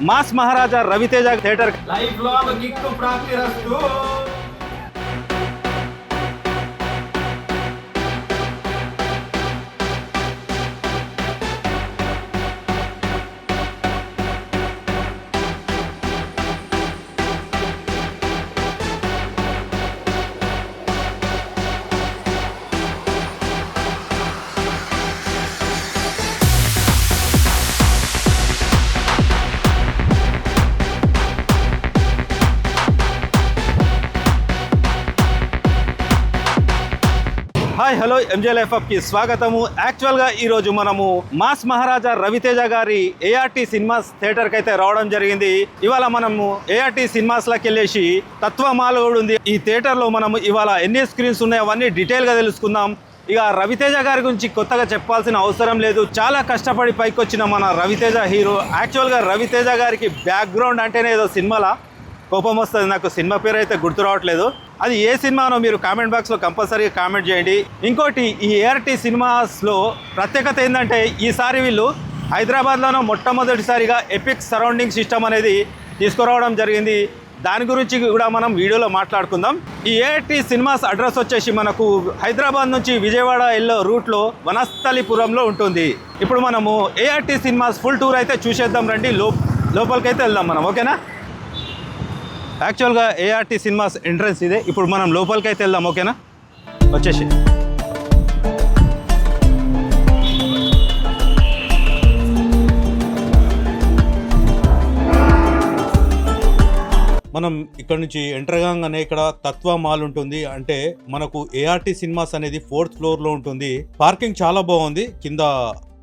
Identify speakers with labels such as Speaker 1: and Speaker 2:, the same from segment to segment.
Speaker 1: Mass Maharaja Raviteja theatre
Speaker 2: life long kick ప్రాప్తిరస్తు.
Speaker 1: Hi hello ఎంజేఎల్ఎఫ్కి స్వాగతము. యాక్చువల్గా ఈరోజు మనము మాస్ మహారాజా రవితేజ గారి ఏఆర్టీ సినిమాస్ థియేటర్కి అయితే రావడం జరిగింది. ఇవాళ మనము ఏఆర్టీ సినిమాస్లోకి వెళ్ళేసి తత్వమాల కూడా ఉంది. ఈ థియేటర్లో మనము ఇవాళ ఎన్ని స్క్రీన్స్ ఉన్నాయో అవన్నీ డీటెయిల్గా తెలుసుకుందాం. ఇక రవితేజ గారి గురించి కొత్తగా చెప్పాల్సిన అవసరం లేదు. చాలా కష్టపడి పైకి వచ్చిన మన రవితేజ హీరో. యాక్చువల్గా రవితేజ గారికి బ్యాక్గ్రౌండ్ అంటేనే ఏదో సినిమాలా కోపం వస్తుంది. నాకు సినిమా పేరు అయితే గుర్తు రావట్లేదు. అది ఏ సినిమానో మీరు కామెంట్ బాక్స్లో కంపల్సరీగా కామెంట్ చేయండి. ఇంకోటి, ఈ ఏఆర్టీ సినిమాస్లో ప్రత్యేకత ఏంటంటే ఈసారి వీళ్ళు హైదరాబాద్లోనూ మొట్టమొదటిసారిగా ఎపిక్ సరౌండింగ్ సిస్టమ్ అనేది తీసుకురావడం జరిగింది. దాని గురించి కూడా మనం వీడియోలో మాట్లాడుకుందాం. ఈ ఏఆర్టీ సినిమాస్ అడ్రస్ వచ్చేసి మనకు హైదరాబాద్ నుంచి విజయవాడ ఎల్లో రూట్లో వనస్థలిపురంలో ఉంటుంది. ఇప్పుడు మనము ఏఆర్టీ సినిమాస్ ఫుల్ టూర్ అయితే చూసేద్దాం రండి. లోపలికైతే వెళ్దాం మనం, ఓకేనా? యాక్చువల్గా ఏఆర్టీ సినిమాస్ ఎంట్రన్స్ ఇదే. ఇప్పుడు మనం లోపలికి అయితే వెళ్దాం, ఓకేనా? వచ్చేసి మనం ఇక్కడ నుంచి ఎంటర్ కాగానే ఇక్కడ తత్వ మాల్ ఉంటుంది. అంటే మనకు ఏఆర్టీ సినిమాస్ అనేది 4th ఫ్లోర్లో ఉంటుంది. పార్కింగ్ చాలా బాగుంది. కింద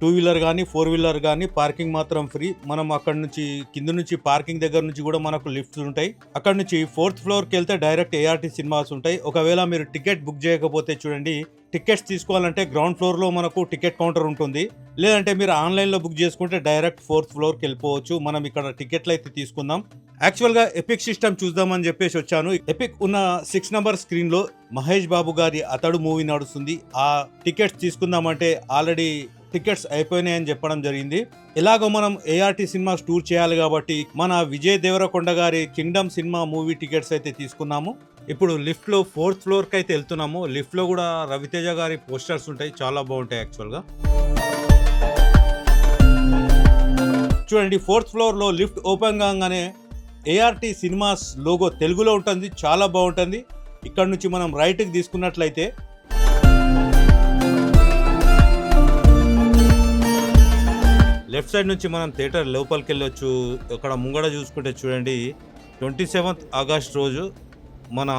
Speaker 1: 2 వీలర్ కానీ 4 వీలర్ కానీ పార్కింగ్ మాత్రం ఫ్రీ. మనం అక్కడ నుంచి కింద నుంచి పార్కింగ్ దగ్గర నుంచి కూడా మనకు లిఫ్ట్స్ ఉంటాయి. అక్కడ నుంచి 4th ఫ్లోర్కి వెళ్తే డైరెక్ట్ ఏఆర్టీ సినిమాస్ ఉంటాయి. ఒకవేళ మీరు టికెట్ బుక్ చేయకపోతే చూడండి, టికెట్స్ తీసుకోవాలంటే గ్రౌండ్ ఫ్లోర్లో మనకు టికెట్ కౌంటర్ ఉంటుంది. లేదంటే మీరు ఆన్లైన్లో బుక్ చేసుకుంటే డైరెక్ట్ 4th ఫ్లోర్కి వెళ్ళిపోవచ్చు. మనం ఇక్కడ టికెట్లు అయితే తీసుకుందాం. యాక్చువల్గా ఎపిక్ సిస్టమ్ చూద్దామని చెప్పేసి వచ్చాను. ఎపిక్ ఉన్న 6 నెంబర్ స్క్రీన్లో మహేష్ బాబు గారి అతడు మూవీ నడుస్తుంది. ఆ టికెట్స్ తీసుకుందామంటే ఆల్రెడీ టికెట్స్ అయిపోయినాయని చెప్పడం జరిగింది. ఎలాగో మనం ఏఆర్టీ సినిమాస్ టూర్ చేయాలి కాబట్టి మన విజయ్ దేవరకొండ గారి కింగ్డమ్ సినిమా మూవీ టికెట్స్ అయితే తీసుకున్నాము. ఇప్పుడు లిఫ్ట్లో 4th ఫ్లోర్కి అయితే వెళ్తున్నాము. లిఫ్ట్లో కూడా రవితేజ గారి పోస్టర్స్ ఉంటాయి, చాలా బాగుంటాయి. యాక్చువల్గా చూడండి, 4th ఫ్లోర్లో లిఫ్ట్ ఓపెన్ కాగానే ఏఆర్టీ సినిమాస్ లోగో తెలుగులో ఉంటుంది, చాలా బాగుంటుంది. ఇక్కడ నుంచి మనం రైట్కి తీసుకున్నట్లయితే లెఫ్ట్ సైడ్ నుంచి మనం థియేటర్ లోపలికి వెళ్ళొచ్చు. ఇక్కడ ముంగడ చూసుకుంటే చూడండి, 27th ఆగస్ట్ రోజు మన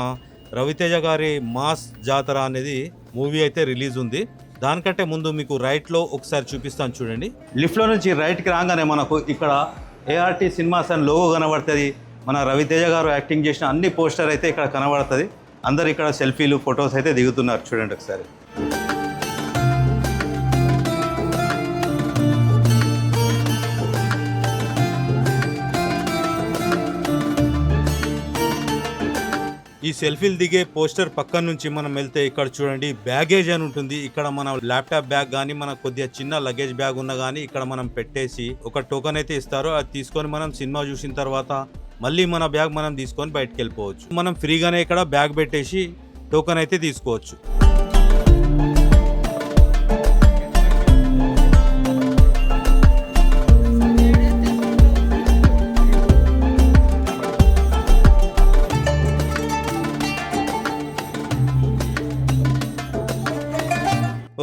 Speaker 1: రవితేజ గారి మాస్ జాతర అనేది మూవీ అయితే రిలీజ్ ఉంది. దానికంటే ముందు మీకు రైట్లో ఒకసారి చూపిస్తాను చూడండి. లిఫ్ట్లో నుంచి రైట్కి రాగానే మనకు ఇక్కడ ఏఆర్టీ సినిమాస్ అని లోగో కనబడుతుంది. మన రవితేజ గారు యాక్టింగ్ చేసిన అన్ని పోస్టర్ అయితే ఇక్కడ కనబడుతుంది. అందరు ఇక్కడ సెల్ఫీలు ఫొటోస్ అయితే దిగుతున్నారు. చూడండి ఒకసారి. ఈ సెల్ఫీలు దిగే పోస్టర్ పక్కన నుంచి మనం వెళ్తే ఇక్కడ చూడండి బ్యాగేజ్ అని ఉంటుంది. ఇక్కడ మన ల్యాప్టాప్ బ్యాగ్ కానీ మన కొద్దిగా చిన్న లగేజ్ బ్యాగ్ ఉన్నా కానీ ఇక్కడ మనం పెట్టేసి ఒక టోకెన్ అయితే ఇస్తారు. అది తీసుకొని మనం సినిమా చూసిన తర్వాత మళ్ళీ మన బ్యాగ్ మనం తీసుకొని బయటకు వెళ్ళిపోవచ్చు. మనం ఫ్రీగానే ఇక్కడ బ్యాగ్ పెట్టేసి టోకెన్ అయితే తీసుకోవచ్చు.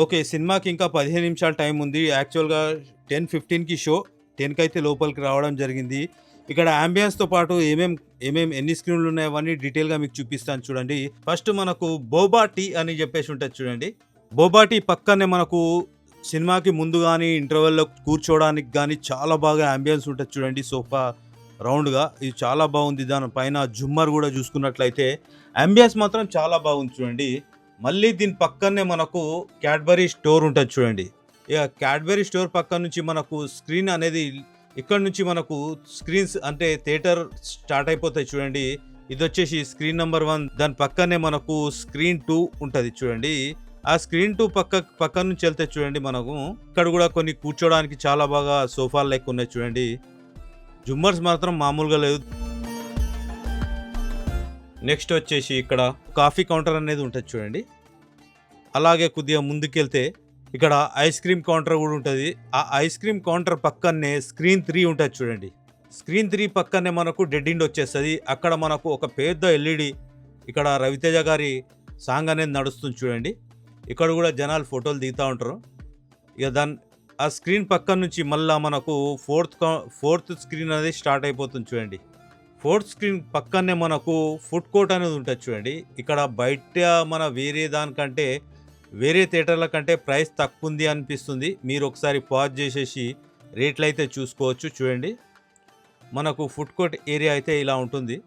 Speaker 1: ఓకే, సినిమాకి ఇంకా 15 నిమిషాల టైం ఉంది. యాక్చువల్గా 10:15కి షో, 10కి అయితే లోపలికి రావడం జరిగింది. ఇక్కడ అంబియన్స్తో పాటు ఎన్ని స్క్రీన్లు ఉన్నాయో అవన్నీ డీటెయిల్గా మీకు చూపిస్తాను చూడండి. ఫస్ట్ మనకు బోబా టీ అని చెప్పేసి ఉంటుంది చూడండి. బోబా టీ పక్కనే మనకు సినిమాకి ముందు కానీ ఇంటర్వెల్లో కూర్చోవడానికి కానీ చాలా బాగా అంబియన్స్ ఉంటుంది చూడండి. సోఫా రౌండ్గా ఇది చాలా బాగుంది. దానిపైన జుమ్మర్ కూడా చూసుకున్నట్లయితే అంబియన్స్ మాత్రం చాలా బాగుంది చూడండి. మళ్ళీ దీని పక్కనే మనకు క్యాడ్బరీ స్టోర్ ఉంటుంది చూడండి. ఇక క్యాడ్బరీ స్టోర్ పక్క నుంచి మనకు స్క్రీన్ అనేది ఇక్కడ నుంచి మనకు స్క్రీన్స్ అంటే థియేటర్ స్టార్ట్ అయిపోతాయి చూడండి. ఇది వచ్చేసి స్క్రీన్ నెంబర్ 1. దాని పక్కనే మనకు స్క్రీన్ 2 ఉంటుంది చూడండి. ఆ స్క్రీన్ 2 పక్క నుంచి వెళ్తే చూడండి మనకు ఇక్కడ కూడా కొన్ని కూర్చోడానికి చాలా బాగా సోఫాలు లెక్క ఉన్నాయి చూడండి. జుమ్మర్స్ మాత్రం మామూలుగా లేదు. నెక్స్ట్ వచ్చేసి ఇక్కడ కాఫీ కౌంటర్ అనేది ఉంటుంది చూడండి. అలాగే కొద్దిగా ముందుకెళ్తే ఇక్కడ ఐస్ క్రీమ్ కౌంటర్ కూడా ఉంటుంది. ఆ ఐస్ క్రీమ్ కౌంటర్ పక్కనే స్క్రీన్ 3 ఉంటుంది చూడండి. స్క్రీన్ 3 పక్కనే మనకు డెడ్ ఎండ్ వచ్చేస్తుంది. అక్కడ మనకు ఒక పెద్ద ఎల్ఈడి ఇక్కడ రవితేజ గారి సాంగ్ అనేది నడుస్తుంది చూడండి. ఇక్కడ కూడా జనాలు ఫోటోలు దిగుతూ ఉంటారు. ఇక ఆ స్క్రీన్ పక్కన నుంచి మళ్ళీ మనకు ఫోర్త్ స్క్రీన్ అనేది స్టార్ట్ అయిపోతుంది చూడండి. ఫోర్త్ స్క్రీన్ పక్కనే మనకు ఫుడ్ కోర్ట్ అనేది ఉంటుంది చూడండి. ఇక్కడ బయట మన వేరే థియేటర్ల కంటే ప్రైస్ తక్కువ ఉంది అనిపిస్తుంది. మీరు ఒకసారి పాజ్ చేసేసి రేట్లు అయితే చూసుకోవచ్చు చూడండి. మనకు ఫుడ్ కోర్ట్ ఏరియా అయితే ఇలా ఉంటుంది.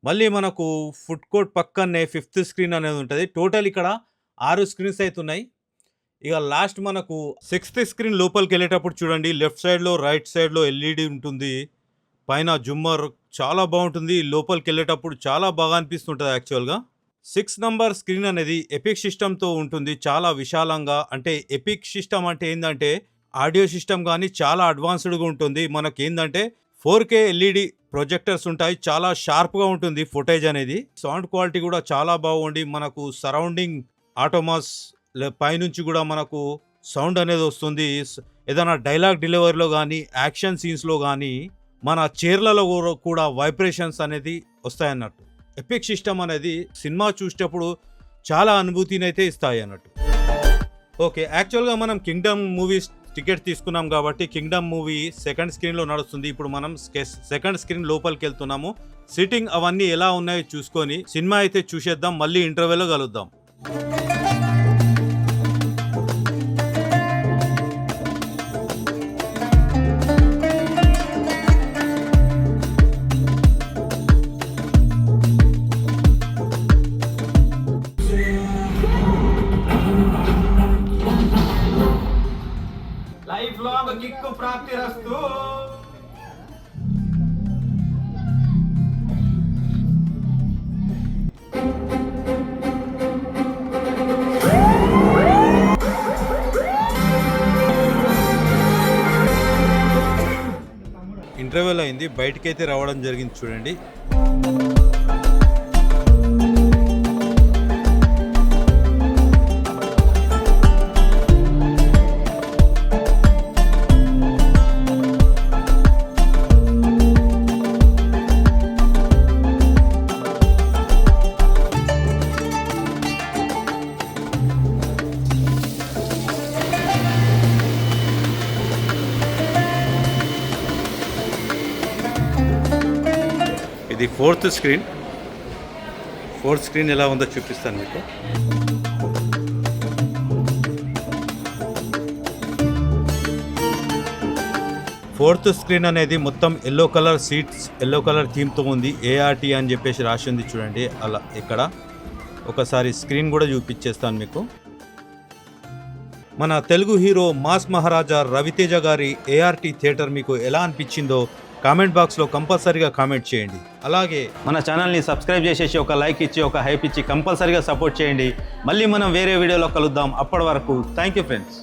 Speaker 1: మళ్ళీ మనకు ఫుడ్ కోర్ట్ పక్కనే 5th స్క్రీన్ అనేది ఉంటుంది. టోటల్ ఇక్కడ 6 స్క్రీన్స్ అయితే ఉన్నాయి. ఇక లాస్ట్ మనకు 6th స్క్రీన్ లోపలికి వెళ్ళేటప్పుడు చూడండి, లెఫ్ట్ సైడ్లో రైట్ సైడ్లో ఎల్ఈడి ఉంటుంది. పైన జుమ్మర్ చాలా బాగుంటుంది. లోపలికి వెళ్ళేటప్పుడు చాలా బాగా అనిపిస్తుంటుంది. యాక్చువల్గా 6 నంబర్ స్క్రీన్ అనేది ఎపిక్ సిస్టమ్తో ఉంటుంది. చాలా విశాలంగా, అంటే ఎపిక్ సిస్టమ్ అంటే ఏంటంటే ఆడియో సిస్టమ్ కానీ చాలా అడ్వాన్స్డ్గా ఉంటుంది. మనకి ఏంటంటే 4K ఎల్ఈడి ప్రొజెక్టర్స్ ఉంటాయి. చాలా షార్ప్గా ఉంటుంది ఫుటేజ్ అనేది. సౌండ్ క్వాలిటీ కూడా చాలా బాగుండి మనకు సరౌండింగ్ ఆటోమాస్ పైనుంచి కూడా మనకు సౌండ్ అనేది వస్తుంది. ఏదైనా డైలాగ్ డెలివరీలో కానీ యాక్షన్ సీన్స్లో కానీ మన చైర్లలో కూడా వైబ్రేషన్స్ అనేది వస్తాయన్నట్టు. ఎపిక్ సిస్టమ్ అనేది సినిమా చూసేటప్పుడు చాలా అనుభూతిని అయితే ఇస్తాయి అన్నట్టు. ఓకే, యాక్చువల్గా మనం కింగ్డమ్ మూవీస్ టికెట్ తీసుకున్నాం కాబట్టి కింగ్డమ్ మూవీ 2nd స్క్రీన్లో నడుస్తుంది. ఇప్పుడు మనం 2nd స్క్రీన్ లోపలికి వెళ్తున్నాము. సిట్టింగ్ అవన్నీ ఎలా ఉన్నాయో చూసుకొని సినిమా అయితే చూసేద్దాం. మళ్ళీ ఇంటర్వెల్లో కలుద్దాం.
Speaker 2: లైఫ్ లాంగ్ కిక్కు ప్రాప్తిరస్తు.
Speaker 1: ఇంటర్వెల్ అయింది, బయటకైతే రావడం జరిగింది చూడండి. ఇది 4th స్క్రీన్. 4th స్క్రీన్ ఎలా ఉందో చూపిస్తాను మీకు. ఫోర్త్ స్క్రీన్ అనేది మొత్తం yellow colour seats, yellow colour థీమ్తో ఉంది. ఏఆర్టీ అని చెప్పేసి రాసి ఉంది చూడండి. అలా ఇక్కడ ఒకసారి స్క్రీన్ కూడా చూపించేస్తాను మీకు. మన తెలుగు హీరో మాస్ మహారాజా రవితేజ గారి ఏఆర్టీ థియేటర్ మీకు ఎలా అనిపించిందో కామెంట్ బాక్స్లో కంపల్సరీగా కామెంట్ చేయండి. అలాగే మన ఛానల్ని సబ్స్క్రైబ్ చేసేసి ఒక లైక్ ఇచ్చి ఒక హైప్ ఇచ్చి కంపల్సరీగా సపోర్ట్ చేయండి. మళ్ళీ మనం వేరే వీడియోలో కలుద్దాం. అప్పటి వరకు థ్యాంక్ యూ ఫ్రెండ్స్.